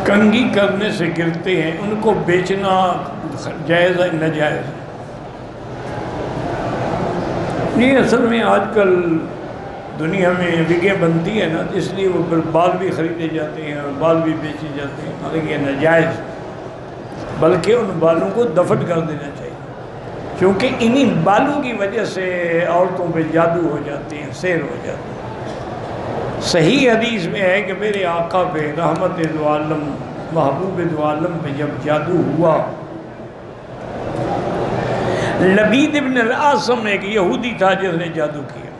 کنگھی کرنے سے گرتے ہیں، ان کو بیچنا جائز ہے ناجائز؟ یہ اصل میں آج کل دنیا میں وگیں بنتی ہے نا، اس لیے وہ بال بھی خریدے جاتے ہیں اور بال بھی بیچے جاتے ہیں، حالانکہ یہ ناجائز، بلکہ ان بالوں کو دفن کر دینا چاہیے، کیونکہ انہی بالوں کی وجہ سے عورتوں پہ جادو ہو جاتے ہیں، سحر ہو جاتے ہیں۔ صحیح حدیث میں ہے کہ میرے آقا پہ رحمت دو عالم محبوب دو عالم پہ جب جادو ہوا، لبید ابن العاصم ایک یہودی تھا جس نے جادو کیا،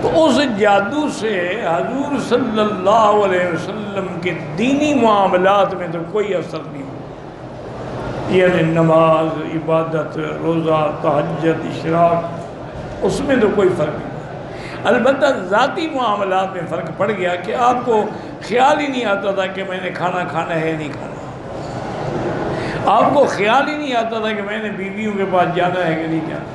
تو اس جادو سے حضور صلی اللہ علیہ وسلم کے دینی معاملات میں تو کوئی اثر نہیں ہوا، یعنی نماز، عبادت، روزہ، تہجد، اشراق، اس میں تو کوئی فرق نہیں۔ البتہ ذاتی معاملات میں فرق پڑ گیا کہ آپ کو خیال ہی نہیں آتا تھا کہ میں نے کھانا کھانا ہے نہیں کھانا، آپ کو خیال ہی نہیں آتا تھا کہ میں نے بیویوں کے پاس جانا ہے کہ نہیں جانا،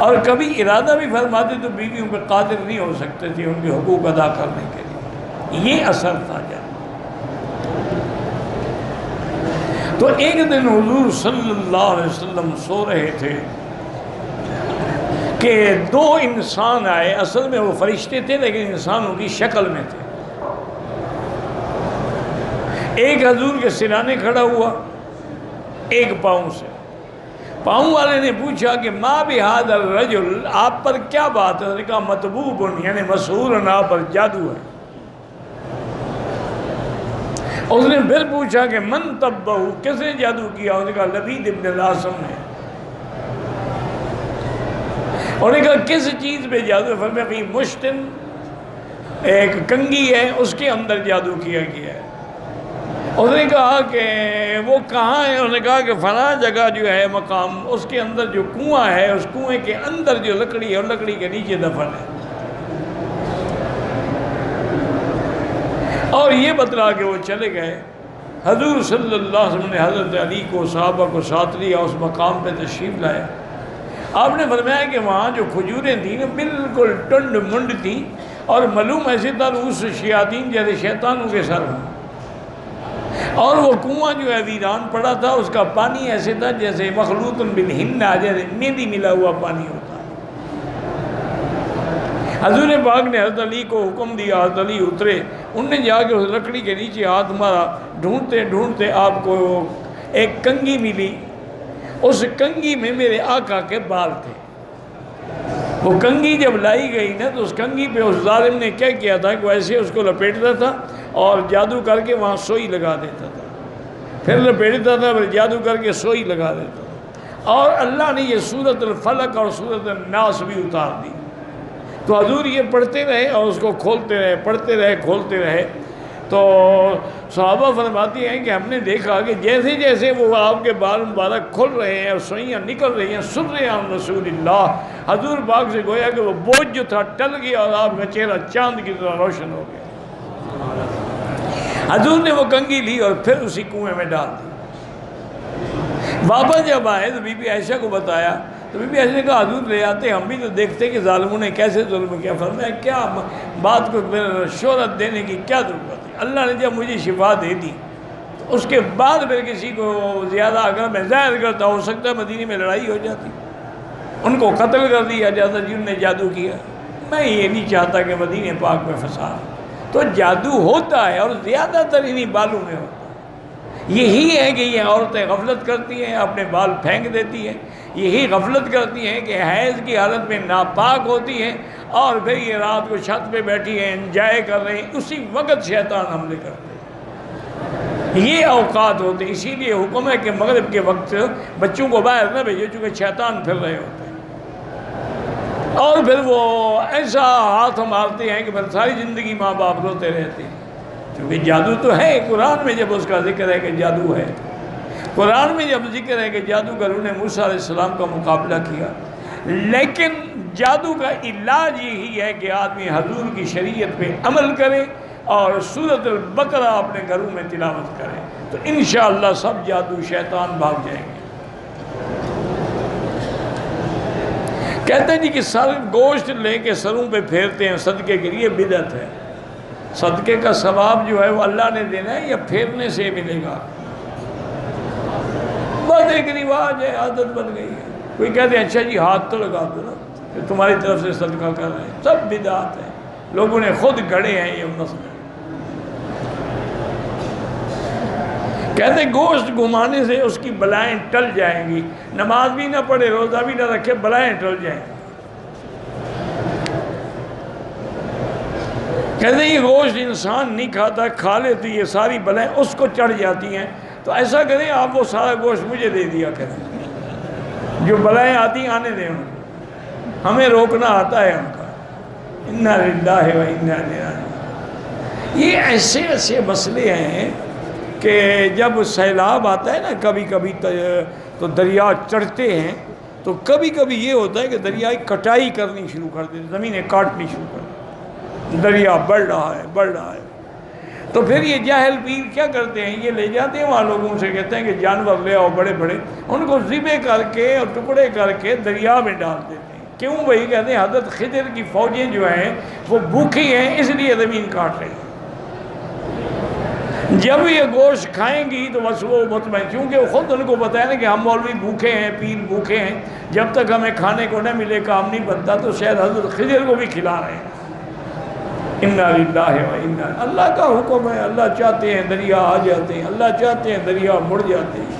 اور کبھی ارادہ بھی فرماتے تو بیویوں پہ قادر نہیں ہو سکتے تھے ان کے حقوق ادا کرنے کے لیے، یہ اثر تھا جادو۔ تو ایک دن حضور صلی اللہ علیہ وسلم سو رہے تھے کہ دو انسان آئے، اصل میں وہ فرشتے تھے لیکن انسانوں کی شکل میں تھے۔ ایک حضور کے سرانے کھڑا ہوا، ایک پاؤں سے۔ پاؤں والے نے پوچھا کہ ما بہذا الرجل، آپ پر کیا بات ہے؟ اس نے کہا مطبوب، یعنی مسحور، آپ پر جادو ہے۔ اس نے پھر پوچھا کہ من طبہ، کس نے جادو کیا؟ اس نے کہا لبید ابن العاصم نے۔ انہوں نے کہا کس چیز پہ جادو؟ فرمایا کہ مشتن، ایک کنگھی ہے، اس کے اندر جادو کیا گیا ہے۔ اس نے کہا کہ وہ کہاں ہے؟ انہوں نے کہا کہ فلاں جگہ جو ہے مقام، اس کے اندر جو کنواں ہے، اس کنویں کے اندر جو لکڑی ہے، اور لکڑی کے نیچے دفن ہے۔ اور یہ بتلا کہ وہ چلے گئے۔ حضور صلی اللہ علیہ وسلم نے حضرت علی کو، صحابہ کو ساتھ لیا، اس مقام پہ تشریف لائے۔ آپ نے فرمایا کہ وہاں جو کھجوریں تھیں بالکل ٹنڈ منڈ تھیں، اور معلوم ایسے تھا رؤوس شیاطین جیسے شیطانوں کے سر ہوں، اور وہ کنواں جو ہے ویران پڑا تھا، اس کا پانی ایسے تھا جیسے مخلوط بالحنہ، جیسے مہندی ملا ہوا پانی ہوتا۔ حضور پاک نے حضرت علی کو حکم دیا، حضرت علی اترے، انہوں نے جا کے اس لکڑی کے نیچے ہاتھ مارا، ڈھونڈتے ڈھونڈتے آپ کو ایک کنگھی ملی۔ اس کنگھی میں میرے آقا کے بال تھے۔ وہ کنگھی جب لائی گئی نا، تو اس کنگھی پہ اس ظالم نے کیا کیا تھا کہ وہ ایسے اس کو لپیٹتا تھا اور جادو کر کے وہاں سوئی لگا دیتا تھا، پھر لپیٹتا تھا، پھر جادو کر کے سوئی لگا دیتا تھا، اور اللہ نے یہ سورۃ الفلق اور سورۃ الناس بھی اتار دی۔ تو حضور یہ پڑھتے رہے اور اس کو کھولتے رہے، پڑھتے رہے، کھولتے رہے۔ تو صحابہ فرماتی ہیں کہ ہم نے دیکھا کہ جیسے جیسے وہ آپ کے بال مبارک کھل رہے ہیں اور سوئیاں نکل رہی ہیں، سن رہے ہیں رسول اللہ، حضور پاک سے گویا کہ وہ بوجھ جو تھا ٹل گیا اور آپ کا چہرہ چاند کی طرح روشن ہو گیا۔ حضور نے وہ کنگھی لی اور پھر اسی کنویں میں ڈال دی۔ واپس جب آئے تو بی بی عائشہ کو بتایا، تو بی بی عائشہ نے کہا حضور لے آتے، ہم بھی تو دیکھتے کہ ظالموں نے کیسے ظلم کیا۔ فرمایا کیا بات کو شہرت دینے کی کیا ضرورت ہے؟ اللہ نے جب مجھے شفا دے دی، تو اس کے بعد پھر کسی کو زیادہ اگر میں ظاہر کرتا، ہو سکتا ہے مدینے میں لڑائی ہو جاتی، ان کو قتل کر دیا جاتا جنہوں نے جادو کیا۔ میں یہ نہیں چاہتا کہ مدینے پاک میں فساد۔ تو جادو ہوتا ہے اور زیادہ تر انہی بالوں میں ہوتا ہے۔ یہی ہے کہ یہ عورتیں غفلت کرتی ہیں، اپنے بال پھینک دیتی ہیں، یہی غفلت کرتی ہیں کہ حیض کی حالت میں ناپاک ہوتی ہیں، اور پھر یہ رات کو چھت پہ بیٹھی ہیں، انجوائے کر رہے ہیں، اسی وقت شیطان حملے کرتے ہیں۔ یہ اوقات ہوتے ہیں، اسی لیے حکم ہے کہ مغرب کے وقت بچوں کو باہر نہ بھیجو، چونکہ شیطان پھر رہے ہوتے ہیں، اور پھر وہ ایسا ہاتھ مارتے ہیں کہ پھر ساری زندگی ماں باپ روتے رہتے ہیں، کیونکہ جادو تو ہے۔ قرآن میں جب اس کا ذکر ہے کہ جادو ہے، قرآن میں جب ذکر ہے کہ جادوگروں نے موسیٰ علیہ السلام کا مقابلہ کیا، لیکن جادو کا علاج یہی ہے کہ آدمی حضور کی شریعت پہ عمل کرے اور سورۃ البقرہ اپنے گھروں میں تلاوت کرے، تو انشاءاللہ سب جادو شیطان بھاگ جائیں گے۔ کہتے ہیں جی کہ سر گوشت لے کے سروں پہ پھیرتے ہیں صدقے کے لیے، بدعت ہے۔ صدقے کا ثواب جو ہے وہ اللہ نے دینا ہے یا پھیرنے سے ملے گا؟ بس ایک رواج ہے، عادت بن گئی ہے۔ کوئی کہتے ہیں اچھا جی ہاتھ تو لگا دو نا کہ تمہاری طرف سے صدقہ کر رہے ہیں، سب بدعات ہیں، لوگوں نے خود گھڑے ہیں یہ مسئلے۔ کہتے ہیں گوشت گھمانے سے اس کی بلائیں ٹل جائیں گی، نماز بھی نہ پڑھے روزہ بھی نہ رکھے بلائیں ٹل جائیں گی۔ کہتے ہیں یہ گوشت انسان نہیں کھاتا، کھا لے تو یہ ساری بلائیں اس کو چڑھ جاتی ہیں، تو ایسا کریں آپ وہ سارا گوشت مجھے دے دیا کریں، جو بلائیں آتی ہیں آنے دیں ان کو، ہمیں روکنا آتا ہے ان کا۔ انا للہ و انا الیہ راجعون۔ یہ ایسے ایسے مسئلے ہیں کہ جب سیلاب آتا ہے نا کبھی کبھی تو دریا چڑھتے ہیں، تو کبھی کبھی یہ ہوتا ہے کہ دریا کٹائی کرنی شروع کر دیتے، زمینیں کاٹنی شروع کر دیتے، دریا بڑھ رہا ہے بڑھ رہا ہے۔ تو پھر یہ جاہل پیر کیا کرتے ہیں، یہ لے جاتے ہیں وہاں لوگوں سے، کہتے ہیں کہ جانور لے آؤ بڑے بڑے، ان کو ذبح کر کے اور ٹکڑے کر کے دریا میں ڈال دیتے ہیں۔ کیوں بھائی؟ کہتے ہیں حضرت خضر کی فوجیں جو ہیں وہ بھوکھی ہیں اس لیے زمین کاٹ رہی ہیں، جب یہ گوشت کھائیں گی تو بس وہ مطمئن، کیونکہ وہ خود ان کو پتہ ہے نا کہ ہم مولوی بھوکے ہیں، پیر بھوکے ہیں، جب تک ہمیں کھانے کو نہ ملے کام نہیں بنتا، تو شاید حضرت خضر کو بھی کھلا رہے ہیں۔ انا للہ و انا، اللہ کا حکم ہے، اللہ چاہتے ہیں دریا آ جاتے ہیں، اللہ چاہتے ہیں دریا مڑ جاتے ہیں،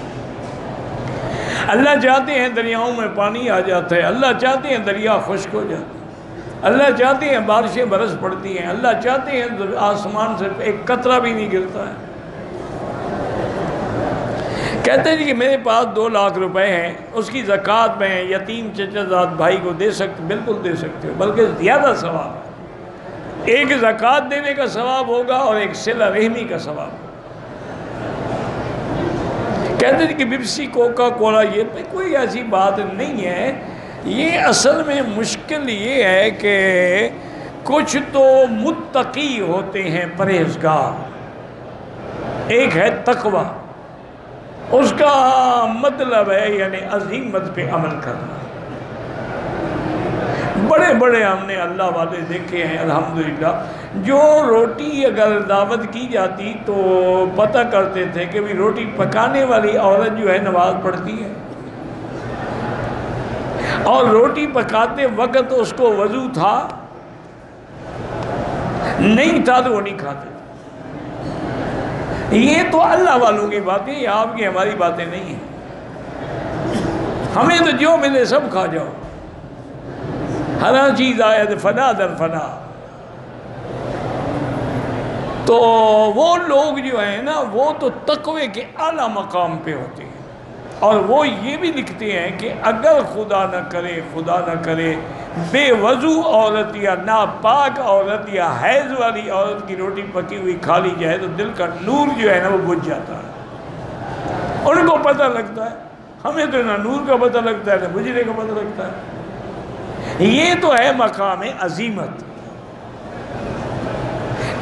اللہ چاہتے ہیں دریاؤں میں پانی آ جاتا ہے، اللہ چاہتے ہیں دریا خشک ہو جاتے ہیں، اللہ چاہتے ہیں بارشیں برس پڑتی ہیں، اللہ چاہتے ہیں آسمان سے ایک قطرہ بھی نہیں گرتا ہے۔ کہتے ہیں جی کہ میرے پاس 2 لاکھ روپے ہیں، اس کی زکوٰۃ میں یتیم چچا زاد بھائی کو دے سکتے، بالکل دے سکتے ہو، بلکہ زیادہ ثواب ہے، ایک زکوٰۃ دینے کا ثواب ہوگا اور ایک صلہ رحمی کا ثواب ہوگا۔ کہتے ہیں کہ پیپسی کوکا کولا یہ کوئی ایسی بات نہیں ہے، یہ اصل میں مشکل یہ ہے کہ کچھ تو متقی ہوتے ہیں پرہیزگار، ایک ہے تقوی، اس کا مطلب ہے یعنی عزیمت پہ عمل کرنا۔ بڑے بڑے ہم نے اللہ والے دیکھے ہیں الحمدللہ، جو روٹی اگر دعوت کی جاتی تو پتہ کرتے تھے کہ بھی روٹی پکانے والی عورت جو ہے نماز پڑھتی ہے، اور روٹی پکاتے وقت اس کو وضو تھا نہیں تھا تو وہ نہیں کھاتے۔ یہ تو اللہ والوں کی باتیں، یہ آپ کی ہماری باتیں نہیں ہیں۔ ہمیں تو جو ملے سب کھا جاؤ، ہر چیز آئے فنا در فنا۔ تو وہ لوگ جو ہیں نا وہ تو تقوی کے اعلیٰ مقام پہ ہوتے ہیں، اور وہ یہ بھی لکھتے ہیں کہ اگر خدا نہ کرے بے وضو عورت یا ناپاک عورت یا حیض والی عورت کی روٹی پکی ہوئی کھا لی جائے تو دل کا نور جو ہے نا وہ بجھ جاتا ہے، ان کو پتہ لگتا ہے، ہمیں تو نہ نور کا پتہ لگتا ہے نہ بجھنے کا پتہ لگتا ہے۔ یہ تو ہے مقام عزیمت۔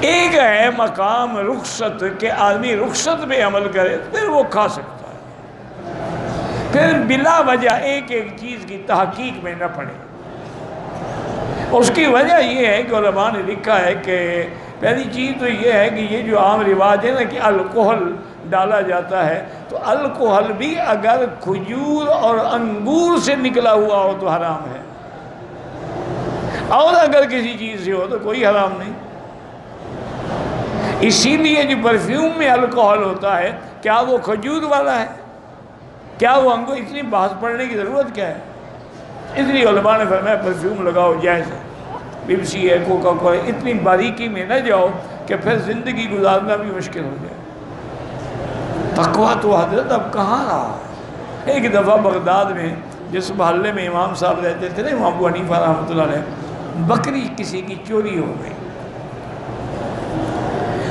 ایک ہے مقام رخصت کہ آدمی رخصت پہ عمل کرے پھر وہ کھا سکتا ہے، پھر بلا وجہ ایک ایک چیز کی تحقیق میں نہ پڑے۔ اس کی وجہ یہ ہے کہ علماء نے لکھا ہے کہ پہلی چیز تو یہ ہے کہ یہ جو عام رواج ہے نا کہ الکحل ڈالا جاتا ہے، تو الکحل بھی اگر کھجور اور انگور سے نکلا ہوا ہو تو حرام ہے، اور اگر کسی چیز سے ہو تو کوئی حرام نہیں۔ اسی لیے جو پرفیوم میں الکحل ہوتا ہے کیا وہ کھجور والا ہے، کیا وہ انگور؟ اتنی بحث پڑھنے کی ضرورت کیا ہے؟ اس لیے علماء نے فرمایا پرفیوم لگاؤ جائز ہے، پیپسی ہے کوکا کولا، اتنی باریکی میں نہ جاؤ کہ پھر زندگی گزارنا بھی مشکل ہو جائے۔ تقویٰ تو حضرت اب کہاں رہا ہے؟ ایک دفعہ بغداد میں جس محلے میں امام صاحب رہتے تھے نا امام ابو حنیفہ رحمۃ اللہ علیہ، بکری کسی کی چوری ہو گئی،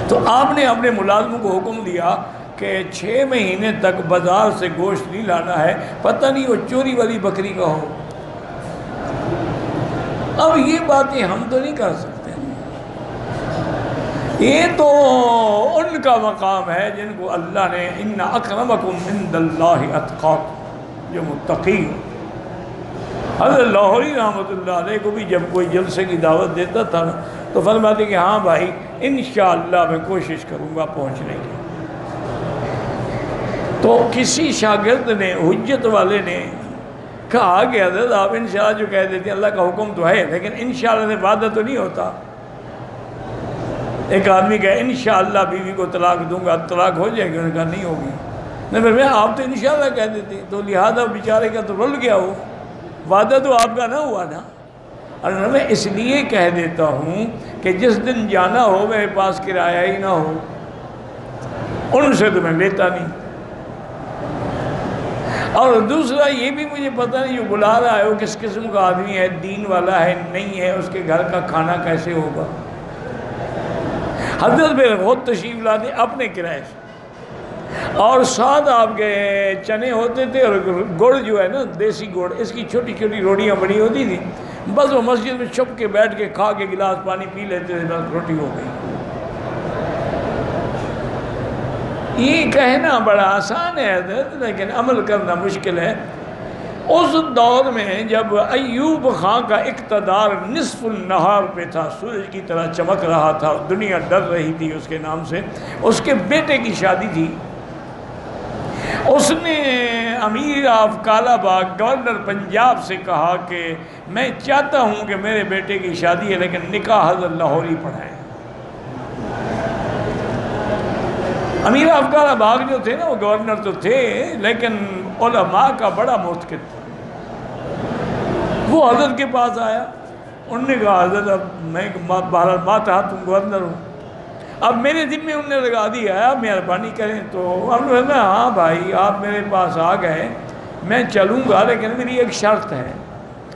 تو آپ نے اپنے ملازموں کو حکم دیا کہ 6 مہینے تک بازار سے گوشت نہیں لانا ہے، پتہ نہیں وہ چوری والی بکری کا ہو۔ اب یہ باتیں ہم تو نہیں کر سکتے، یہ تو ان کا مقام ہے جن کو اللہ نے ان اکرمکم عند اللہ اتقاکم، جو متقی ہو۔ حضرت لاہوری رحمۃ اللہ علیہ کو بھی جب کوئی جلسے کی دعوت دیتا تھا تو فرماتے کہ ہاں بھائی انشاءاللہ میں کوشش کروں گا پہنچنے کی۔ تو کسی شاگرد نے، حجت والے نے کہا کہ حضرت آپ انشاءاللہ جو کہہ دیتے ہیں، اللہ کا حکم تو ہے لیکن انشاءاللہ سے وعدہ تو نہیں ہوتا۔ ایک آدمی کہا انشاءاللہ بیوی کو طلاق دوں گا، طلاق ہو جائے گی؟ انہوں نے کہا نہیں ہوگی۔ نہیں پھر میں آپ تو انشاءاللہ کہہ دیتے، تو لہذا بیچارے کا تو رول گیا ہو، وعدہ تو آپ کا نہ ہوا نا۔ اور میں اس لیے کہہ دیتا ہوں کہ جس دن جانا ہو میرے پاس کرایہ ہی نہ ہو، ان سے تو میں لیتا نہیں۔ اور دوسرا یہ بھی مجھے پتہ نہیں جو بلا رہا ہے وہ کس قسم کا آدمی ہے، دین والا ہے نہیں ہے، اس کے گھر کا کھانا کیسے ہوگا۔ حضرت پہ خود تشریف لاتے اپنے کرائے سے، اور ساتھ آپ کے چنے ہوتے تھے اور گڑ جو ہے نا دیسی گڑ، اس کی چھوٹی چھوٹی روٹیاں بنی ہوتی تھیں، بس وہ مسجد میں چھپ کے بیٹھ کے کھا کے گلاس پانی پی لیتے تھے، بس روٹی ہو گئی۔ یہ کہنا بڑا آسان ہے حضرت، لیکن عمل کرنا مشکل ہے۔ اس دور میں جب ایوب خان کا اقتدار نصف النہار پہ تھا، سورج کی طرح چمک رہا تھا، دنیا ڈر رہی تھی اس کے نام سے، اس کے بیٹے کی شادی تھی، اس نے امیر آف کالا باغ گورنر پنجاب سے کہا کہ میں چاہتا ہوں کہ میرے بیٹے کی شادی ہے لیکن نکاح حضرت لاہوری پڑھائیں۔ امیر آف کالا باغ جو تھے نا وہ گورنر تو تھے لیکن علماء کا بڑا معتقد تھا۔ وہ حضرت کے پاس آیا، انہوں نے کہا حضرت اب میں بہرحال ماتحت تم گورنر ہوں، اب میرے ذمے انہوں نے لگا دیا ہے، آپ مہربانی کریں۔ تو اب میں ہاں بھائی آپ میرے پاس آ گئے، میں چلوں گا لیکن میری ایک شرط ہے۔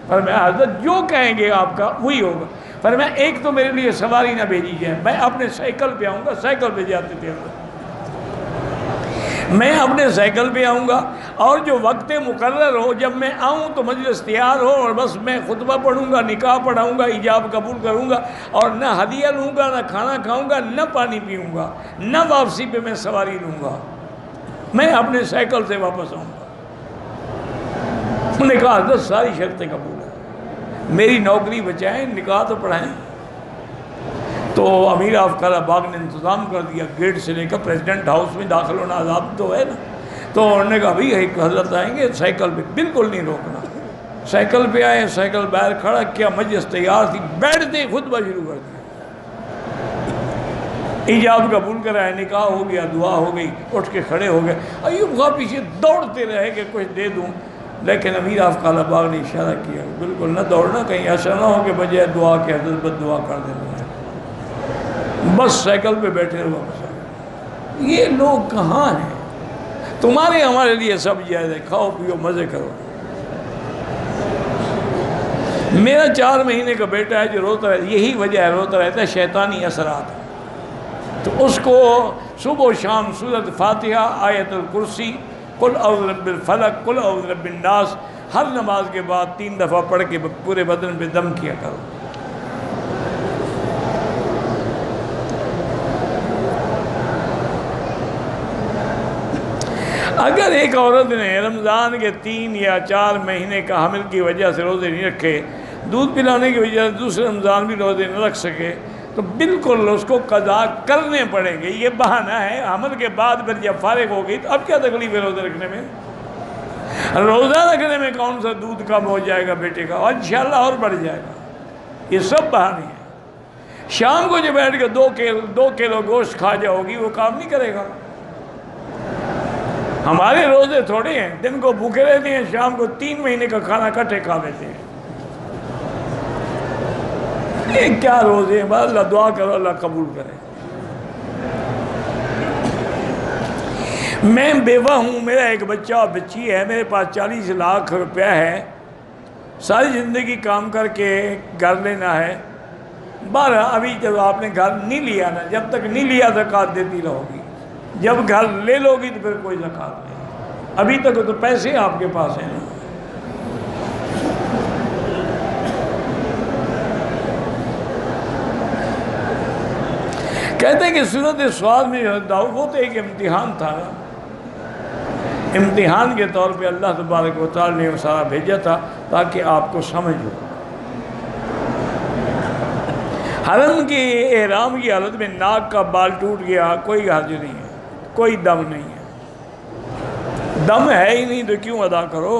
پر میں حضرت جو کہیں گے آپ کا وہی ہوگا۔ پر میں ایک تو میرے لیے سواری نہ بھیجی جائے، میں اپنے سائیکل پہ آؤں گا، سائیکل پہ جاتے تھے حضرت، میں اپنے سائیکل پہ آؤں گا، اور جو وقت مقرر ہو جب میں آؤں تو مجلس تیار ہو، اور بس میں خطبہ پڑھوں گا، نکاح پڑھاؤں گا، ایجاب قبول کروں گا، اور نہ ہدیہ لوں گا، نہ کھانا کھاؤں گا، نہ پانی پیوں گا، نہ واپسی پہ میں سواری لوں گا، میں اپنے سائیکل سے واپس آؤں گا۔ انہوں نے کہا حضرت ساری شرطیں قبول ہیں، میری نوکری بچائیں، نکاح تو پڑھائیں۔ تو امیر آف کالا باغ نے انتظام کر دیا، گیٹ سے لے کر پریزیڈنٹ ہاؤس میں داخل ہونا عذاب تو ہے نا۔ تو انہوں نے کہا بھائی ایک حضرت آئیں گے، سائیکل پہ بالکل نہیں روکنا۔ سائیکل پہ آئے، سائیکل باہر کھڑا کیا، مجلس تیار تھی، بیٹھتے خطبہ شروع کر دیا، ایجاب قبول کرائے، نکاح ہو گیا، دعا ہو گئی، اٹھ کے کھڑے ہو گئے۔ ایوب خان پیچھے دوڑتے رہے کہ کچھ دے دوں، لیکن امیر آف کالا باغ نے اشارہ کیا بالکل نہ دوڑنا، کہیں ایسا نہ ہو کہ بجائے دعا کے حضرت بد دعا کر دینا ہے، بس سائیکل پہ بیٹھے واپس آ گئے۔ یہ لوگ کہاں ہیں؟ تمہارے ہمارے لیے سب جائز ہے، کھاؤ پیو مزے کرو۔ میرا 4 مہینے کا بیٹا ہے جو روتا ہے، یہی وجہ ہے روتا رہتا ہے، شیطانی اثرات، تو اس کو صبح و شام سورۃ فاتحہ، آیت الکرسی، قل اعوذ برب الفلق، قل اعوذ برب الناس، ہر نماز کے بعد 3 دفعہ پڑھ کے پورے بدن پہ دم کیا کرو۔ اگر ایک عورت نے رمضان کے 3 یا 4 مہینے کا حمل کی وجہ سے روزے نہیں رکھے، دودھ پلانے کی وجہ سے دوسرے رمضان بھی روزے نہ رکھ سکے، تو بالکل اس کو قضا کرنے پڑیں گے۔ یہ بہانہ ہے، حمل کے بعد پھر جب فارغ ہو گئی تو اب کیا تکلیف ہے روزے رکھنے میں؟ روزہ رکھنے میں کون سا دودھ کم ہو جائے گا بیٹے کا، اور انشاءاللہ اور بڑھ جائے گا۔ یہ سب بہانے ہیں۔ شام کو جو بیٹھ کے 2 کلو گوشت کھا جاؤ گی وہ کام نہیں کرے گا۔ ہمارے روزے تھوڑے ہیں، دن کو بھوکے رہتے ہیں، شام کو 3 مہینے کا کھانا اکٹھے کھا لیتے ہیں۔ یہ کیا روزے ہیں؟ بس اللہ دعا کرو اللہ قبول کرے۔ میں بیوہ ہوں، میرا ایک بچہ اور بچی ہے، میرے پاس 40 لاکھ روپیہ ہے، ساری زندگی کام کر کے گھر لینا ہے۔ بارہ ابھی جب آپ نے گھر نہیں لیا نا، جب تک نہیں لیا زکوٰۃ دیتی رہو گی، جب گھر لے لو گی تو پھر کوئی زکوٰۃ نہیں۔ ابھی تک تو پیسے آپ کے پاس ہیں نا۔ کہتے ہیں کہ سورۃ سعد میں وہ تو ایک امتحان تھا نا، امتحان کے طور پہ اللہ تبارک و تعالی نے وہ سارا بھیجا تھا تاکہ آپ کو سمجھ ہو۔ حرم کی احرام کی حالت میں ناک کا بال ٹوٹ گیا، کوئی حرج نہیں ہے، کوئی دم نہیں ہے، دم ہے ہی نہیں تو کیوں ادا کرو؟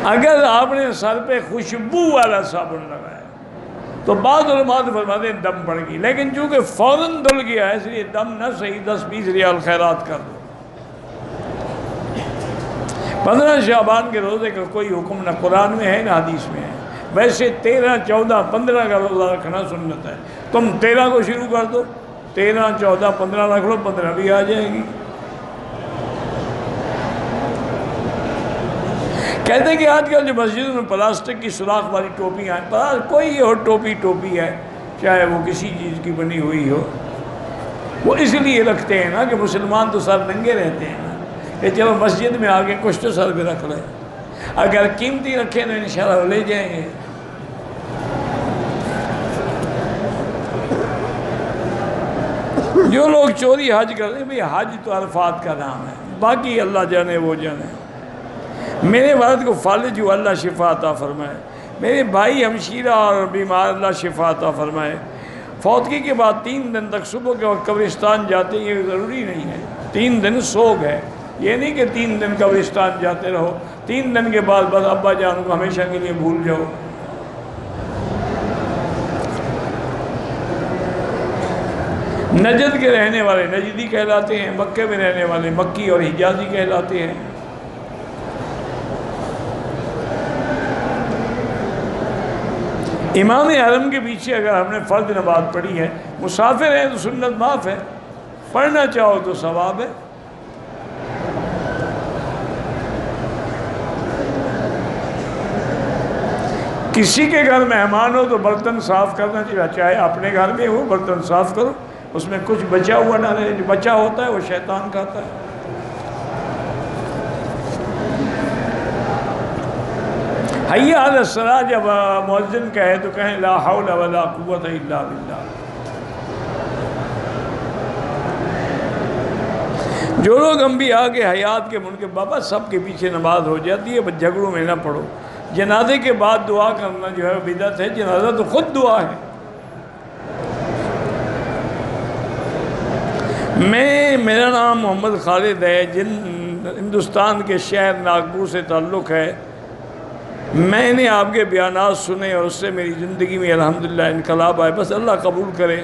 اگر آپ نے سر پہ خوشبو والا صابن لگایا تو بعض علماء فرماتے ہیں دم پڑ گئی، لیکن چونکہ فوراً دھل گیا ہے اس لیے دم نہ صحیح 10-20 ریال خیرات کر دو۔ 15 شعبان کے روزے کا کوئی حکم نہ قرآن میں ہے نہ حدیث میں ہے، ویسے 13، 14، 15 کا روزہ رکھنا سنت ہے۔ تم 13 کو شروع کر دو، 13، 14، 15 رکھ لو، 15 بھی آ جائے گی۔ کہتے ہیں کہ آج کل جو مسجدوں میں پلاسٹک کی سوراخ والی ٹوپیاں ہیں، کوئی اور ٹوپی ہے، چاہے وہ کسی چیز کی بنی ہوئی ہو، وہ اس لیے رکھتے ہیں نا کہ مسلمان تو سر ننگے رہتے ہیں نا، کہ چلو مسجد میں آگے کچھ تو سر پہ رکھ لیں، اگر قیمتی رکھیں تو انشاءاللہ لے جائیں گے۔ جو لوگ چوری حج کر رہے ہیں، بھئی حج تو عرفات کا نام ہے، باقی اللہ جانے وہ جانے۔ میرے والد کو فالج ہوا، اللہ شفا عطا فرمائے۔ میرے بھائی ہمشیرہ اور بیمار، اللہ شفا عطا فرمائے۔ فوتگی کے بعد 3 دن تک صبح کے وقت قبرستان جاتے، یہ ضروری نہیں ہے، 3 دن سوگ ہے، یہ نہیں کہ 3 دن قبرستان جاتے رہو، 3 دن کے بعد بس ابا جان کو ہمیشہ کے لیے بھول جاؤ۔ نجد کے رہنے والے نجدی کہلاتے ہیں، مکے میں رہنے والے مکی اور حجازی کہلاتے ہیں۔ امام حرم کے پیچھے اگر ہم نے فرض نماز پڑھی ہے، مسافر ہیں تو سنت معاف ہے، پڑھنا چاہو تو ثواب ہے۔ کسی کے گھر مہمان ہو تو برتن صاف کرنا چاہیے، چاہے اپنے گھر میں ہو برتن صاف کرو، اس میں کچھ بچا ہوا نہ رہے، جو بچا ہوتا ہے وہ شیطان کھاتا ہے۔ حی علی الصلاۃ جب مؤذن کہے تو کہیں لا حول ولا قوت الا باللہ۔ جو لوگ انبیاء کے حیات کے منکر، بابا سب کے پیچھے نماز ہو جاتی ہے، بس جھگڑوں میں نہ پڑو۔ جنازے کے بعد دعا کرنا جو ہے بدعت ہے، جنازہ تو خود دعا ہے۔ میرا نام محمد خالد ہے، ہندوستان کے شہر ناگپور سے تعلق ہے۔ میں نے آپ کے بیانات سنے اور اس سے میری زندگی میں الحمدللہ انقلاب آئے، بس اللہ قبول کرے۔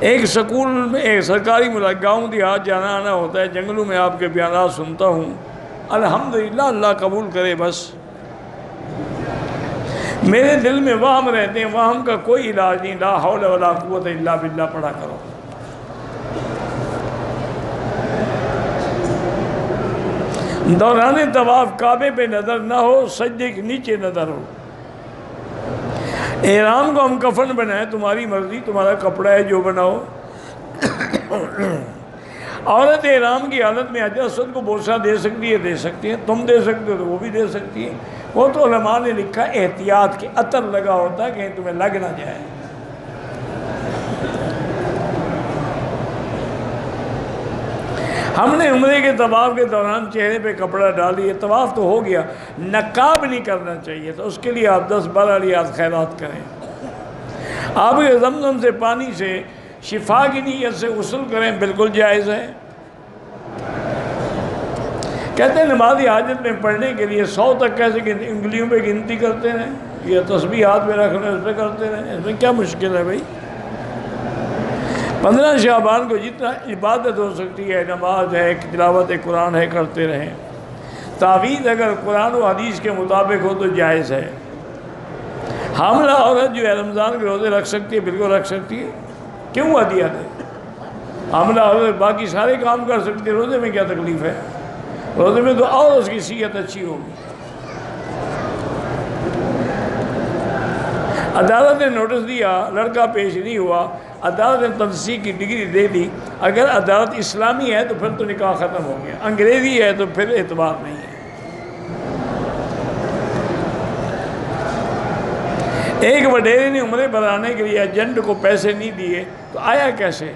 ایک سکول میں، ایک سرکاری گاؤں دیہات جانا آنا ہوتا ہے، جنگلوں میں آپ کے بیانات سنتا ہوں، الحمدللہ اللہ قبول کرے۔ بس میرے دل میں وہم رہتے ہیں، وہم کا کوئی علاج نہیں، لا حول ولا قوت الا باللہ پڑھا کرو۔ دوران طواف کعبے پہ نظر نہ ہو، سجدے کے نیچے نظر ہو۔ احرام کو ہم کفن بنائیں، تمہاری مرضی، تمہارا کپڑا ہے جو بناؤ۔ عورت احرام کی حالت میں حجر اسود کو بوسہ دے سکتی ہے، تم دے سکتے ہو تو وہ بھی دے سکتی ہے۔ وہ تو علماء نے لکھا احتیاط کے عطر لگا ہوتا ہے، کہیں تمہیں لگ نہ جائے۔ ہم نے عمرے کے طواف کے دوران چہرے پہ کپڑا ڈالی، طواف تو ہو گیا، نقاب نہیں کرنا چاہیے، تو اس کے لیے آپ 10-12 ریال خیرات کریں۔ آپ کے زمزم سے پانی سے شفا کی نیت سے غسل کریں، بالکل جائز ہے۔ کہتے ہیں نماز حاجت میں پڑھنے کے لیے 100 تک کیسے کہ انگلیوں پہ گنتی کرتے رہیں، یا تسبیح ہاتھ میں رکھ لیں اس پہ کرتے رہیں، اس میں کیا مشکل ہے بھائی؟ 15 شعبان کو جتنا عبادت ہو سکتی ہے، نماز ہے، تلاوت قرآن ہے، کرتے رہیں۔ تعویذ اگر قرآن و حدیث کے مطابق ہو تو جائز ہے۔ حاملہ عورت جو ہے رمضان کے روزے رکھ سکتی ہے، بالکل رکھ سکتی ہے، کیوں عدیہ دے؟ حاملہ عورت باقی سارے کام کر سکتی ہے، روزے میں کیا تکلیف ہے؟ روزے میں تو اور اس کی صحت اچھی ہوگی۔ عدالت نے نوٹس دیا، لڑکا پیش نہیں ہوا، عدالت نے تنسیق کی ڈگری دے دی۔ اگر عدالت اسلامی ہے تو پھر تو نکاح ختم ہو گیا، انگریزی ہے تو پھر اعتبار نہیں ہے۔ ایک وڈیرے نے عمرے بنانے کے لیے ایجنٹ کو پیسے نہیں دیے تو آیا کیسے؟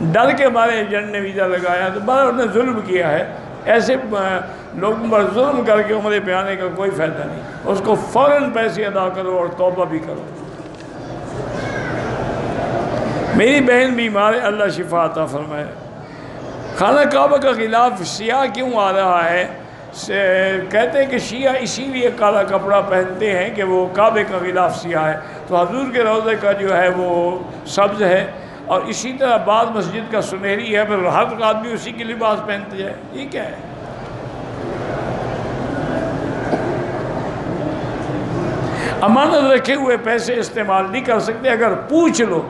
ڈر کے مارے ایجنٹ نے ویزا لگایا، تو بار انہوں نے ظلم کیا ہے۔ ایسے لوگوں پر ظلم کر کے عمرے پہ آنے کا کوئی فائدہ نہیں، اس کو فوراً پیسے ادا کرو اور توبہ بھی کرو۔ میری بہن بیمار ہے، اللہ شفا عطا فرمائے۔ خانہ کعبہ کا غلاف سیاہ کیوں آ رہا ہے؟ کہتے ہیں کہ شیعہ اسی لیے کالا کپڑا پہنتے ہیں کہ وہ کعبے کا غلاف سیاہ ہے، تو حضور کے روضے کا جو ہے وہ سبز ہے، اور اسی طرح بعض مسجد کا سنہری ہے، پھر ہر آدمی اسی کی لباس پہنتے ہیں، یہ کیا ہے؟ امانت رکھے ہوئے پیسے استعمال نہیں کر سکتے، اگر پوچھ لو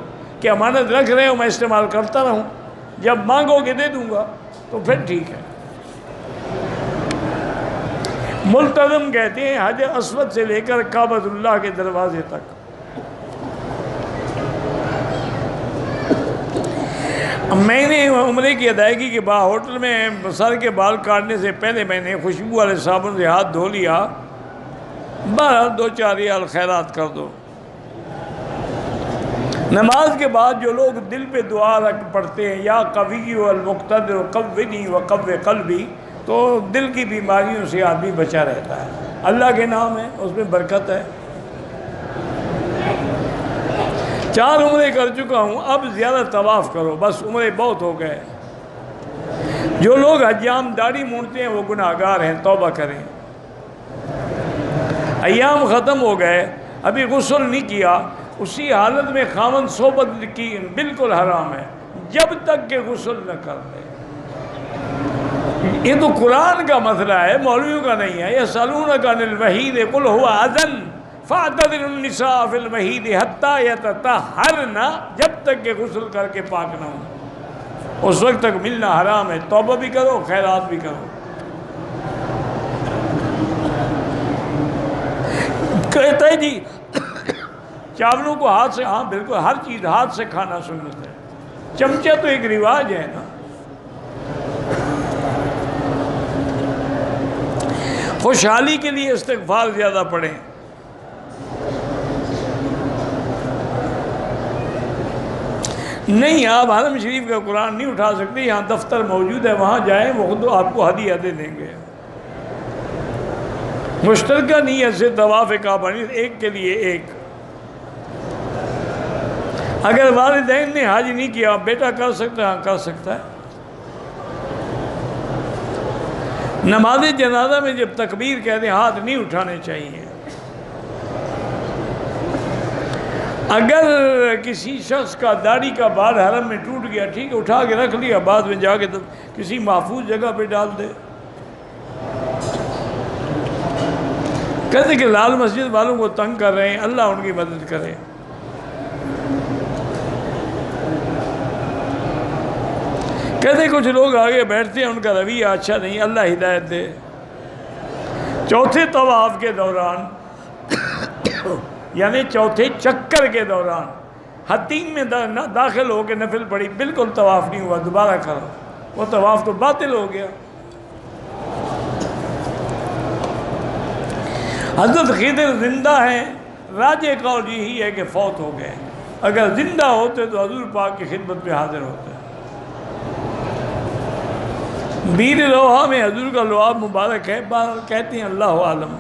کہ امانت رکھ رہے ہو میں استعمال کرتا رہوں، جب مانگو گے دے دوں گا تو پھر ٹھیک ہے۔ ملتزم کہتے ہیں حجر اسود سے لے کر کعبۃ اللہ کے دروازے تک۔ میں نے عمرے کی ادائیگی کے بعد ہوٹل میں سر کے بال کاٹنے سے پہلے میں نے خوشبو والے صابن سے ہاتھ دھو لیا، بہرحال 2-4 ریال خیرات کر دو۔ نماز کے بعد جو لوگ دل پہ دعا پڑھتے ہیں یا قوی المقتدر قوّنی وقوّ قلبی، تو دل کی بیماریوں سے آدمی بچا رہتا ہے۔ اللہ کے نام ہے، اس میں برکت ہے۔ 4 عمرے کر چکا ہوں، اب زیادہ طواف کرو، بس عمرے بہت ہو گئے۔ جو لوگ حجام داڑھی مونڈتے ہیں وہ گناہگار ہیں، توبہ کریں۔ ایام ختم ہو گئے، ابھی غسل نہیں کیا، اسی حالت میں خاوند صحبت کی بالکل حرام ہے جب تک کہ غسل نہ کر لے۔ یہ تو قرآن کا مسئلہ ہے، مولویوں کا نہیں ہے۔ یسألونک عن المحیض قل هو اذى فاعتزلوا النساء فی المحیض حتی یتطہرن، جب تک کہ غسل کر کے پاک نہ ہوں اس وقت تک ملنا حرام ہے۔ توبہ بھی کرو، خیرات بھی کرو۔ کہتا ہے جی چاولوں کو ہاتھ سے، ہاں بالکل ہر چیز ہاتھ سے کھانا سنت ہے، چمچہ تو ایک رواج ہے نا۔ خوشحالی کے لیے استغفار زیادہ پڑھیں۔ نہیں، آپ حرم شریف کا قرآن نہیں اٹھا سکتے، یہاں دفتر موجود ہے، وہاں جائیں، وہ خود آپ کو ہدیہ دے دیں گے۔ مشترکہ نیت سے طواف کعبہ نہیں، ایک کے لیے ایک۔ اگر والدین نے حج نہیں کیا، بیٹا کر سکتا ہے؟ ہاں کر سکتا ہے۔ نماز جنازہ میں جب تکبیر کہتے ہیں ہاتھ نہیں اٹھانے چاہیے۔ اگر کسی شخص کا داڑھی کا بال حرم میں ٹوٹ گیا، ٹھیک ہے، اٹھا کے رکھ لیا، بعد میں جا کے کسی محفوظ جگہ پہ ڈال دے۔ کہتے کہ لال مسجد والوں کو تنگ کر رہے ہیں، اللہ ان کی مدد کرے۔ کہتے کچھ لوگ آگے بیٹھتے ہیں، ان کا رویہ اچھا نہیں، اللہ ہدایت دے۔ چوتھے طواف کے دوران یعنی چوتھے چکر کے دوران حتیم میں داخل ہو کے نفل پڑھی، بالکل طواف نہیں ہوا، دوبارہ کرو، وہ طواف تو باطل ہو گیا۔ حضرت خضر زندہ ہیں، راجح قول یہی ہے کہ فوت ہو گئے، اگر زندہ ہوتے تو حضور پاک کی خدمت پہ حاضر ہوتے۔ بیر روحہ میں حضور کا لعاب مبارک ہے، کہتے ہیں اللہ عالم۔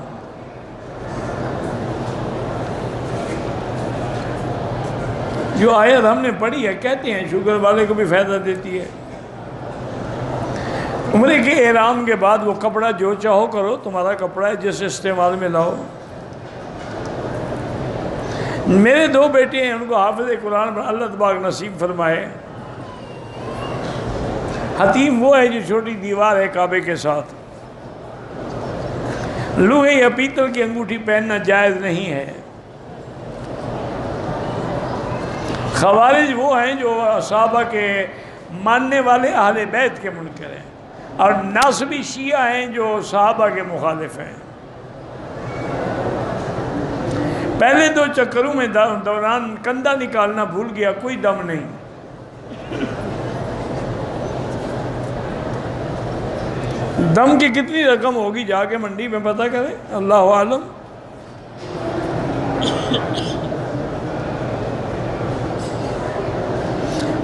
جو آیت ہم نے پڑھی ہے، کہتے ہیں شوگر والے کو بھی فائدہ دیتی ہے۔ عمرے کے احرام کے بعد وہ کپڑا جو چاہو کرو، تمہارا کپڑا ہے، جس استعمال میں لاؤ۔ میرے 2 بیٹے ہیں، ان کو حافظ قرآن پر اللہ تبارک نصیب فرمائے۔ حتیم وہ ہے جو چھوٹی دیوار ہے کعبے کے ساتھ، لوہے یا پیتل کی انگوٹھی پہننا جائز نہیں ہے۔ خوارج وہ ہیں جو صحابہ کے ماننے والے اہل بیت کے منکر ہیں، اور ناصبی شیعہ ہیں جو صحابہ کے مخالف ہیں۔ پہلے 2 چکروں میں دوران کندھا نکالنا بھول گیا، کوئی دم نہیں۔ دم کی کتنی رقم ہوگی جا کے منڈی میں پتہ کریں، اللہ عالم۔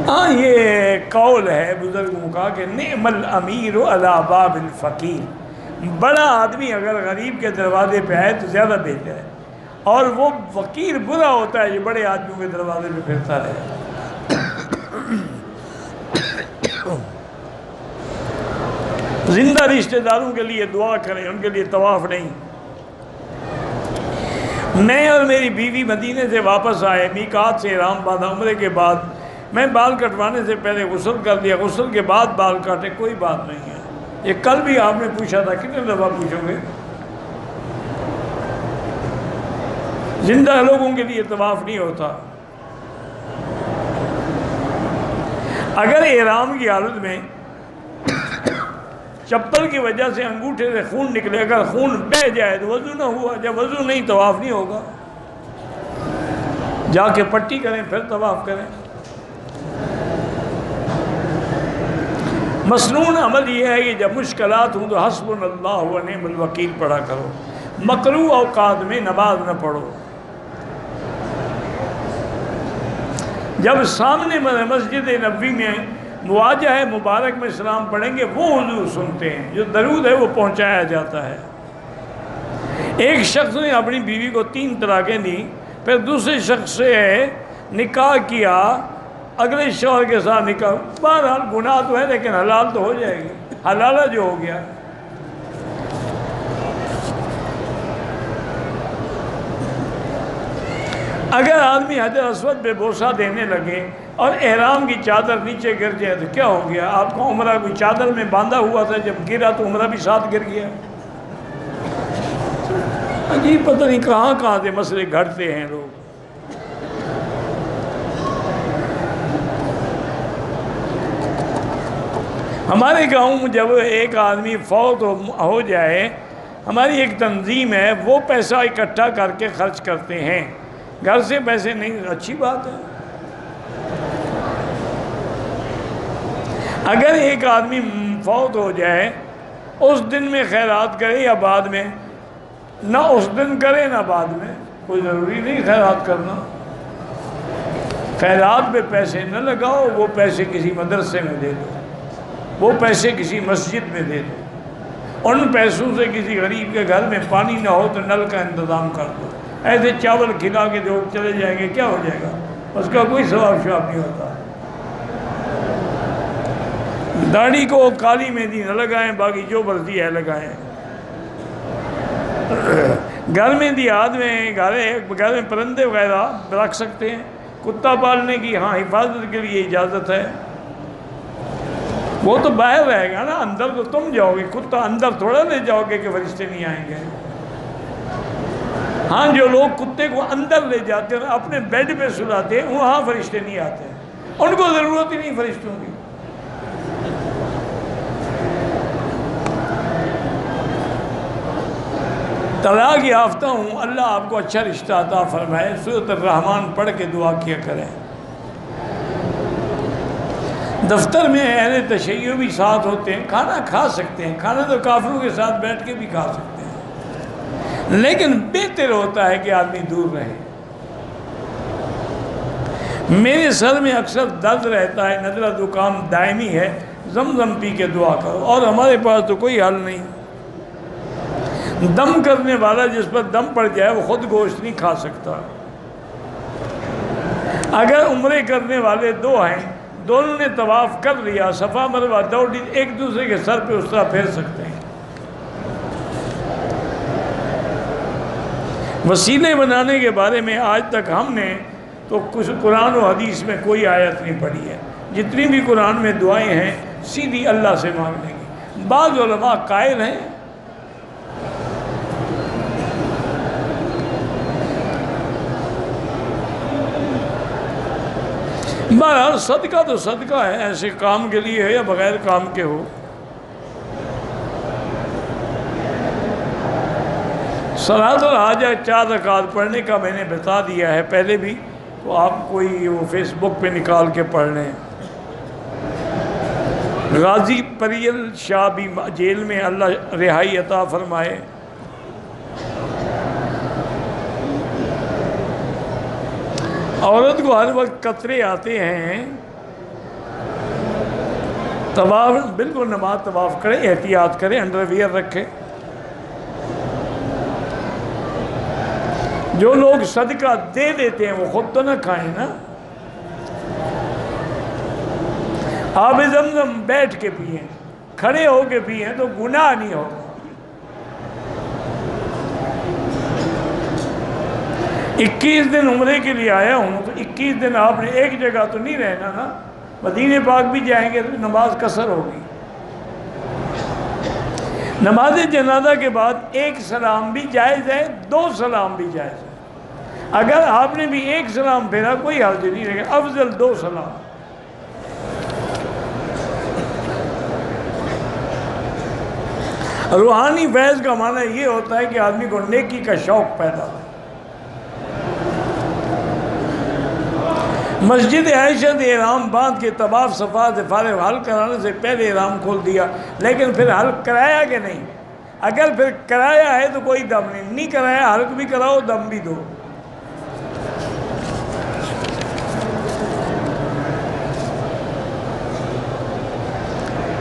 ہاں یہ قول ہے بزرگوں کا کہ نعم الامیر علی باب الفقیر، بڑا آدمی اگر غریب کے دروازے پہ آئے تو زیادہ بہتر ہے، اور وہ فقیر برا ہوتا ہے جو بڑے آدمیوں کے دروازے پہ پھرتا رہے۔ زندہ رشتہ داروں کے لیے دعا کریں، ان کے لیے طواف نہیں۔ میں اور میری بیوی مدینے سے واپس آئے، میقات سے احرام باندھا، عمرے کے بعد میں بال کٹوانے سے پہلے غسل کر لیا، غسل کے بعد بال کاٹے، کوئی بات نہیں ہے۔ یہ کل بھی آپ نے پوچھا تھا، کتنے دفعہ پوچھو گے؟ زندہ لوگوں کے لیے طواف نہیں ہوتا۔ اگر احرام کی حالت میں چپل کی وجہ سے انگوٹھے سے خون نکلے، اگر خون بہہ جائے تو وضو نہ ہوا، جب وضو نہیں طواف نہیں ہوگا، جا کے پٹی کریں پھر طواف کریں۔ مسنون عمل یہ ہے کہ جب مشکلات ہوں تو حسبنا اللہ و نعم الوکیل پڑھا کرو، مکروہ اوقات میں نماز نہ پڑھو۔ جب سامنے مسجد نبوی میں مواجہ مبارک میں سلام پڑھیں گے وہ حضور سنتے ہیں، جو درود ہے وہ پہنچایا جاتا ہے۔ ایک شخص نے اپنی بیوی کو 3 طلاقیں دی، پھر دوسرے شخص سے نکاح کیا، اگلے شوہر کے ساتھ نکاح، بہرحال گناہ تو ہے لیکن حلال تو ہو جائے گی، حلالہ جو ہو گیا۔ اگر آدمی حجر اسود پہ بوسہ دینے لگے اور احرام کی چادر نیچے گر جائے تو کیا ہو گیا؟ آپ کو عمرہ کوئی چادر میں باندھا ہوا تھا، جب گرا تو عمرہ بھی ساتھ گر گیا۔ عجیب، پتہ نہیں کہاں کہاں سے مسئلے گھڑتے ہیں لوگ۔ ہمارے گاؤں میں جب ایک آدمی فوت ہو جائے، ہماری ایک تنظیم ہے، وہ پیسہ اکٹھا کر کے خرچ کرتے ہیں، گھر سے پیسے نہیں۔ اچھی بات ہے۔ اگر ایک آدمی فوت ہو جائے، اس دن میں خیرات کرے یا بعد میں؟ نہ اس دن کرے نہ بعد میں، کوئی ضروری نہیں خیرات کرنا۔ خیرات پہ پیسے نہ لگاؤ، وہ پیسے کسی مدرسے میں دے دو، وہ پیسے کسی مسجد میں دے دو، ان پیسوں سے کسی غریب کے گھر میں پانی نہ ہو تو نل کا انتظام کر دو۔ ایسے چاول کھلا کے جو چلے جائیں گے کیا ہو جائے گا؟ اس کا کوئی ثواب شواب نہیں ہوتا۔ داڑھی کو کالی مہندی نہ لگائیں، باقی جو مرضی ہے لگائیں۔ گھر میں دیہات میں گھر میں پرندے وغیرہ رکھ سکتے ہیں، کتا پالنے کی ہاں حفاظت کے لیے اجازت ہے۔ وہ تو باہر رہے گا نا، اندر تو تم جاؤ گے، کتا اندر تھوڑا لے جاؤ گے کہ فرشتے نہیں آئیں گے۔ ہاں جو لوگ کتے کو اندر لے جاتے ہیں اپنے بیڈ پہ سلاتے ہیں، وہاں فرشتے نہیں آتے، ان کو ضرورت ہی نہیں فرشتوں کی۔ طلاق یافتہ ہوں، اللہ آپ کو اچھا رشتہ عطا فرمائے، سورۃ الرحمن پڑھ کے دعا کیا کریں۔ دفتر میں اہل تشیع بھی ساتھ ہوتے ہیں، کھانا کھا سکتے ہیں، کھانا تو کافروں کے ساتھ بیٹھ کے بھی کھا سکتے ہیں، لیکن بہتر ہوتا ہے کہ آدمی دور رہے۔ میرے سر میں اکثر درد رہتا ہے، نزلہ زکام دائمی ہے، زمزم پی کے دعا کرو، اور ہمارے پاس تو کوئی حل نہیں۔ دم کرنے والا جس پر دم پڑ جائے وہ خود گوشت نہیں کھا سکتا۔ اگر عمرے کرنے والے 2 ہیں، دونوں نے طواف کر لیا، صفا مروہ دوڑ ایک دوسرے کے سر پہ اس طرح پھیر سکتے ہیں۔ وسیلے بنانے کے بارے میں آج تک ہم نے تو کچھ قرآن و حدیث میں کوئی آیت نہیں پڑھی ہے، جتنی بھی قرآن میں دعائیں ہیں سیدھی اللہ سے مانگنے کی۔ بعض علماء قائل ہیں بہرحال صدقہ تو صدقہ ہے، ایسے کام کے لیے ہے یا بغیر کام کے ہو۔ صلاۃ الحاجہ 4 رکعات پڑھنے کا میں نے بتا دیا ہے پہلے بھی، تو آپ کوئی وہ فیس بک پہ نکال کے پڑھ لیں۔ غازی پریل شاہ بھی جیل میں، اللہ رہائی عطا فرمائے۔ عورت کو ہر وقت قطرے آتے ہیں، طواف بالکل نماز طواف کرے، احتیاط کرے، انڈر ویئر رکھے۔ جو لوگ صدقہ دے دیتے ہیں وہ خود تو نہ کھائیں نا. آب زمزم بیٹھ کے پئیں، کھڑے ہو کے پئیں تو گناہ نہیں ہوگا. 21 دن عمرے کے لیے آیا ہوں تو 21 دن آپ نے ایک جگہ تو نہیں رہنا نا. مدینہ پاک بھی جائیں گے تو نماز قصر ہوگی. نماز جنازہ کے بعد ایک سلام بھی جائز ہے، 2 سلام بھی جائز ہے. اگر آپ نے بھی ایک سلام پھیرا کوئی حرج نہیں رہے گا، افضل 2 سلام. روحانی فیض کا معنی یہ ہوتا ہے کہ آدمی کو نیکی کا شوق پیدا ہو. مسجد عائشہ نے احرام باندھ کے طواف صفا سے فارغ حل کرانے سے پہلے احرام کھول دیا، لیکن پھر حل کرایا کہ نہیں؟ اگر پھر کرایا ہے تو کوئی دم نہیں کرایا حلق بھی کراؤ دم بھی دو.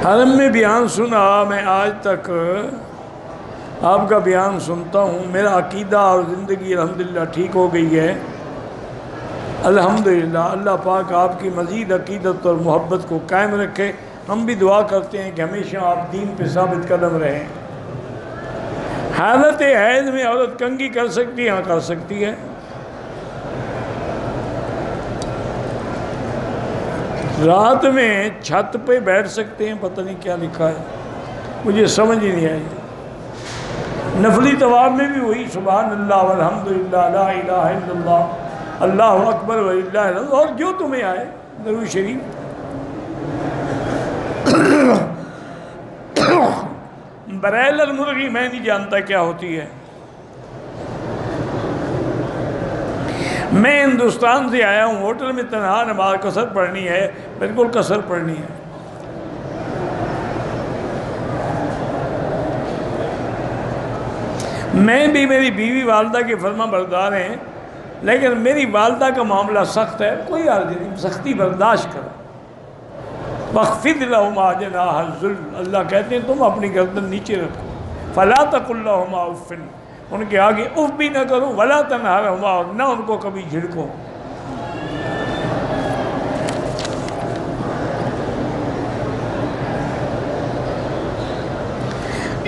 حرم میں بیان سنا، میں آج تک آپ کا بیان سنتا ہوں. میرا عقیدہ اور زندگی الحمدللہ ٹھیک ہو گئی ہے الحمدللہ. اللہ پاک آپ کی مزید عقیدت اور محبت کو قائم رکھے. ہم بھی دعا کرتے ہیں کہ ہمیشہ آپ دین پہ ثابت قدم رہیں. حالت حیض میں عورت کنگھی کر سکتی ہے؟ ہاں کر سکتی ہے. رات میں چھت پہ بیٹھ سکتے ہیں، پتہ نہیں کیا لکھا ہے مجھے سمجھ ہی نہیں آئی. نفلی طواف میں بھی وہی سبحان اللہ والحمدللہ لا الہ الا اللہ اللہ اکبر وللہ الحمد، اور جو تمہیں آئے درود شریف. برائلر مرغی میں نہیں جانتا کیا ہوتی ہے. میں ہندوستان سے آیا ہوں، ہوٹل میں تنہا نماز قصر پڑھنی ہے، بالکل قصر پڑھنی ہے. میں بھی میری بیوی والدہ کے فرما بردار ہیں، لیکن میری والدہ کا معاملہ سخت ہے. کوئی عرض نہیں، سختی برداشت کرو. وَاخْفِضْ لَهُمَا جَنَاحَ الذُّلِّ، اللہ کہتے ہیں تم اپنی گردن نیچے رکھو. فَلَا تَقُلْ لَهُمَا اُفٍّ، ان کے آگے اف بھی نہ کرو. وَلَا تَنْهَرْهُمَا، اور نہ ان کو کبھی جھڑکو.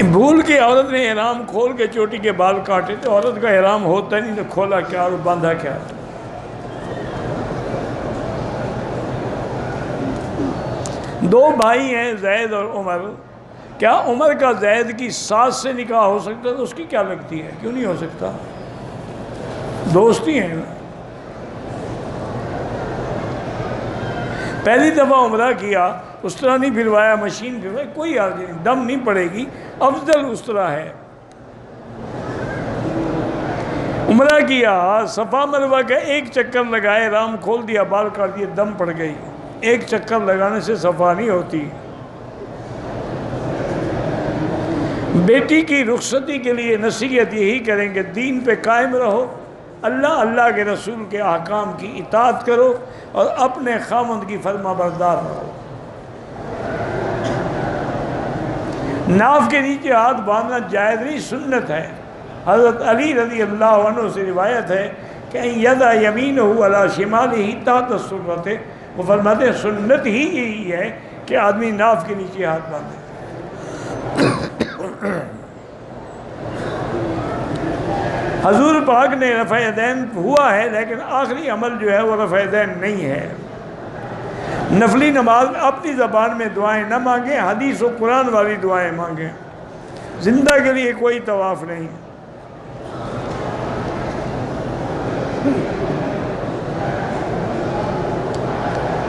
بھول کے عورت نے احرام کھول کے چوٹی کے بال کاٹے تو عورت کا احرام ہوتا نہیں، تو کھولا کیا اور باندھا کیا. دو بھائی ہیں زید اور عمر. کیا عمر کا زید کی ساس سے نکاح ہو سکتا تو اس کی کیا لگتی ہے؟ کیوں نہیں ہو سکتا؟ دوستی ہیں نا. پہلی دفعہ عمرہ کیا اس طرح نہیں پھروایا، مشین پھروائی، کوئی حرج نہیں، دم نہیں پڑے گی، افضل اس طرح ہے. عمرہ کیا، صفا مروہ کا ایک چکر لگائے، رام کھول دیا، بال کاٹ دیے، دم پڑ گئی. ایک چکر لگانے سے صفا نہیں ہوتی. بیٹی کی رخصتی کے لیے نصیحت یہی کریں کہ دین پہ قائم رہو، اللہ کے رسول کے احکام کی اطاعت کرو اور اپنے خاوند کی فرما بردار رہو. ناف کے نیچے ہاتھ باندھنا جائز نہیں، سنت ہے. حضرت علی رضی اللہ عنہ سے روایت ہے کہ یدا یمینہ علی شمالہ تحت السرۃ، وہ فرماتے ہیں سنت ہی یہی ہے کہ آدمی ناف کے نیچے ہاتھ باندھے. حضور پاک نے رفع یدین ہوا ہے، لیکن آخری عمل جو ہے وہ رفع یدین نہیں ہے. نفلی نماز میں اپنی زبان میں دعائیں نہ مانگیں، حدیث و قرآن والی دعائیں مانگیں. زندہ کے لیے کوئی طواف نہیں.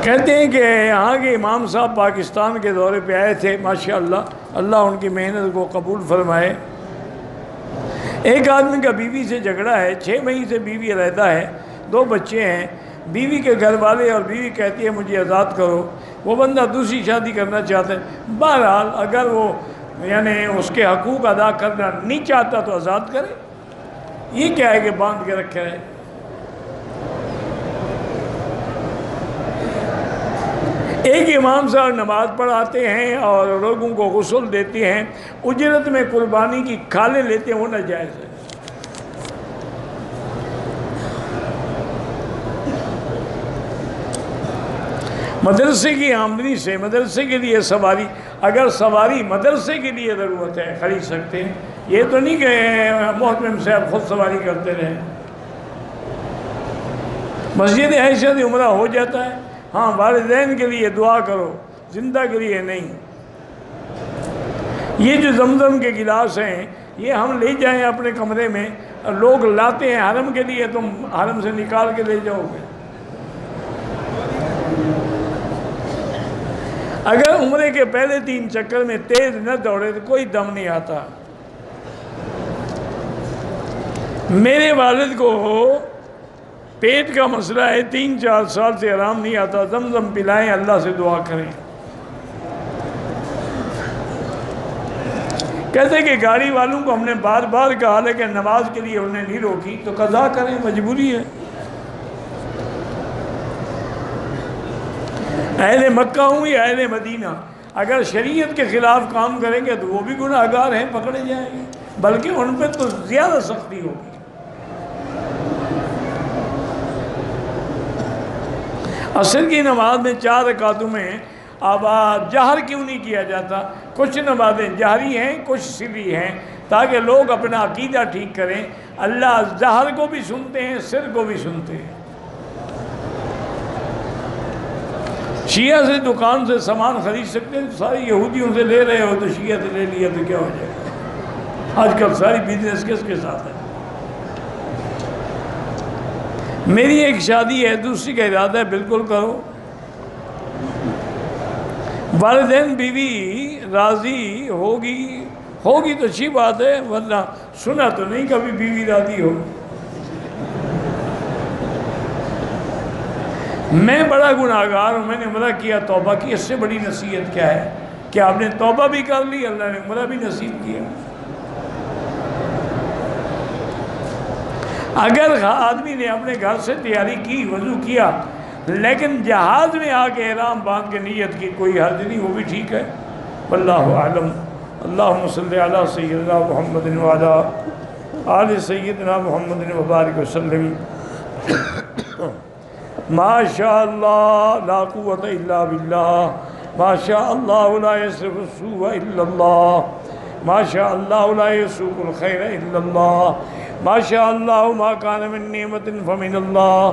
کہتے ہیں کہ یہاں کے امام صاحب پاکستان کے دورے پہ آئے تھے، ماشاءاللہ اللہ ان کی محنت کو قبول فرمائے. ایک آدمی کا بیوی سے جھگڑا ہے، 6 مہینے سے بیوی علیحدہ ہے، 2 بچے ہیں. بیوی کے گھر والے اور بیوی کہتی ہے مجھے آزاد کرو. وہ بندہ دوسری شادی کرنا چاہتا ہے. بہرحال اگر وہ یعنی اس کے حقوق ادا کرنا نہیں چاہتا تو آزاد کرے. یہ کیا ہے کہ باندھ کے رکھے رہے. ایک امام صاحب نماز پڑھاتے ہیں اور لوگوں کو غسل دیتے ہیں، اجرت میں قربانی کی کھالیں لیتے ہیں، وہ ناجائز ہے. مدرسے کی آمدنی سے مدرسے کے لیے سواری، اگر سواری مدرسے کے لیے ضرورت ہے خرید سکتے ہیں، یہ تو نہیں کہ محتمم صاحب خود سواری کرتے رہے۔ مسجد حیثیت عمرہ ہو جاتا ہے، ہاں والدین کے لیے دعا کرو، زندہ کے لیے نہیں۔ یہ جو زمزم کے گلاس ہیں یہ ہم لے جائیں اپنے کمرے میں، لوگ لاتے ہیں حرم کے لیے، تم حرم سے نکال کے لے جاؤ گے۔ اگر عمرے کے پہلے 3 چکر میں تیز نہ دوڑے تو کوئی دم نہیں آتا۔ میرے والد کو پیٹ کا مسئلہ ہے، 3-4 سال سے آرام نہیں آتا، زمزم پلائیں، اللہ سے دعا کریں۔ کہتے کہ گاڑی والوں کو ہم نے بار بار کہا لیکن نماز کے لیے انہیں نہیں روکی، تو قضا کریں، مجبوری ہے۔ اہل مکہ ہوں یا اہل مدینہ، اگر شریعت کے خلاف کام کریں گے تو وہ بھی گناہگار ہیں، پکڑے جائیں گے، بلکہ ان پہ تو زیادہ سختی ہوگی۔ عصر کی نماز میں 4 رکعتوں میں آواز جہر کیوں نہیں کیا جاتا؟ کچھ نمازیں جہری ہیں، کچھ سری ہیں، تاکہ لوگ اپنا عقیدہ ٹھیک کریں۔ اللہ جہر کو بھی سنتے ہیں، سر کو بھی سنتے ہیں۔ شیعہ سے دکان سے سامان خرید سکتے ہیں، سارے یہودیوں سے لے رہے ہو تو شیعہ سے لے لیا تو کیا ہو جائے گا؟ آج کل ساری بزنس کس کے ساتھ ہے؟ میری ایک شادی ہے، دوسری کا ارادہ ہے، بالکل کرو۔ والدین بیوی راضی ہوگی تو اچھی بات ہے، ورنہ سنا تو نہیں کبھی بیوی راضی ہو۔ میں بڑا گناہگار ہوں، میں نے عمرہ کیا، توبہ کی، اس سے بڑی نصیحت کیا ہے کہ آپ نے توبہ بھی کر لی، اللہ نے عمرہ بھی نصیب کیا۔ اگر آدمی نے اپنے گھر سے تیاری کی، وضو کیا، لیکن جہاز میں آ کے احرام باندھ کے نیت کی، کوئی حرج نہیں، وہ بھی ٹھیک ہے۔ واللہ اعلم۔ اللہم صلی علی سیدنا محمد وعلی آل سیدنا محمد وبارک وسلم۔ ما شاء اللہ لا قوت الا باللہ، ما شاء اللہ لا یصرف السوء الا اللہ، ما شاء اللہ لا یسوق الخیر الا اللہ، ما شاء اللہ ما کان من نعمت فمن اللہ،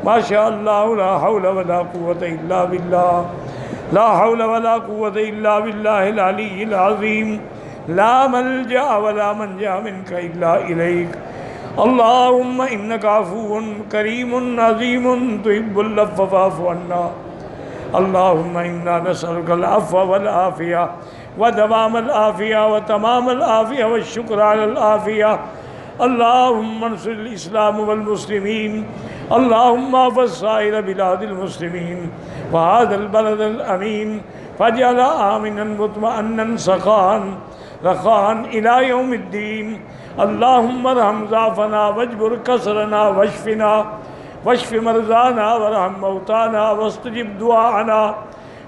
ما شاء اللہ لا حول ولا قوت الا باللہ، لا حول ولا قوت الا باللہ العلی العظیم، لا ملجأ ولا منجا منک الا الیک، اللہم انکا عفو کریم عظیم تحب العفو فاعف عنا، اللہم انا نسألک العفو والعافیہ ودوام العافیہ وتمام العافیہ والشکر علی العافیہ، اللہم انصر الاسلام والمسلمین، اللہم احفظ سائر بلاد المسلمین وهذا البلد الامین فاجعل آمنا مطمئنا سخاء رخاء الى یوم الدین، اللہم ارحم ضعفنا واجبر کسرنا واشف مرضانا وارحم موتانا واستجب دعاءنا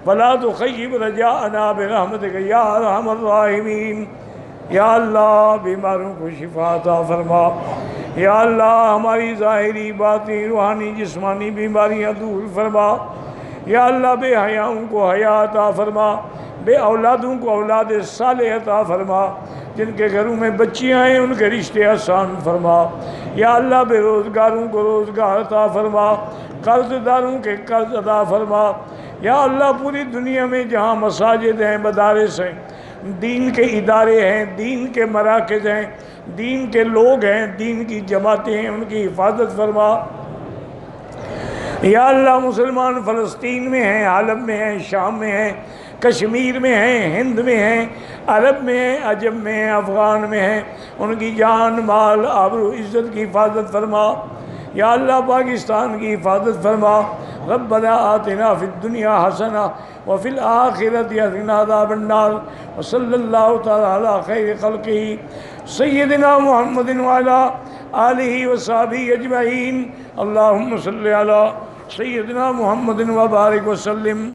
ولا تخیب رجاءنا برحمتک یا ارحم الراحمین۔ یا اللہ بیماروں کو شفا عطا فرما، یا اللہ ہماری ظاہری باطنی روحانی جسمانی بیماریاں دور فرما، یا اللہ بے حیاؤں کو حیا عطا فرما، بے اولادوں کو اولاد صالح عطا فرما، جن کے گھروں میں بچیاں ہیں ان کے رشتے آسان فرما، یا اللہ بے روزگاروں کو روزگار عطا فرما، قرض داروں کے قرض عطا فرما، یا اللہ پوری دنیا میں جہاں مساجد ہیں، مدارس ہیں، دین کے ادارے ہیں، دین کے مراکز ہیں، دین کے لوگ ہیں، دین کی جماعتیں ہیں، ان کی حفاظت فرما، یا اللہ مسلمان فلسطین میں ہیں، عالم میں ہیں، شام میں ہیں، کشمیر میں ہیں، ہند میں ہیں، عرب میں ہیں، عجم میں ہیں، افغان میں ہیں، ان کی جان مال آبرو عزت کی حفاظت فرما، یا اللہ پاکستان کی حفاظت فرما، ربنا آتنا فی الدنیا حسنہ وفی الآخرۃ حسنہ عذاب النار، وصلی اللہ تعالی علی خیر خلقہ سیدنا محمد وعلی آلہ وصحبہ اجمعین، اللہم صلی علی سیدنا محمد وبارک وسلم۔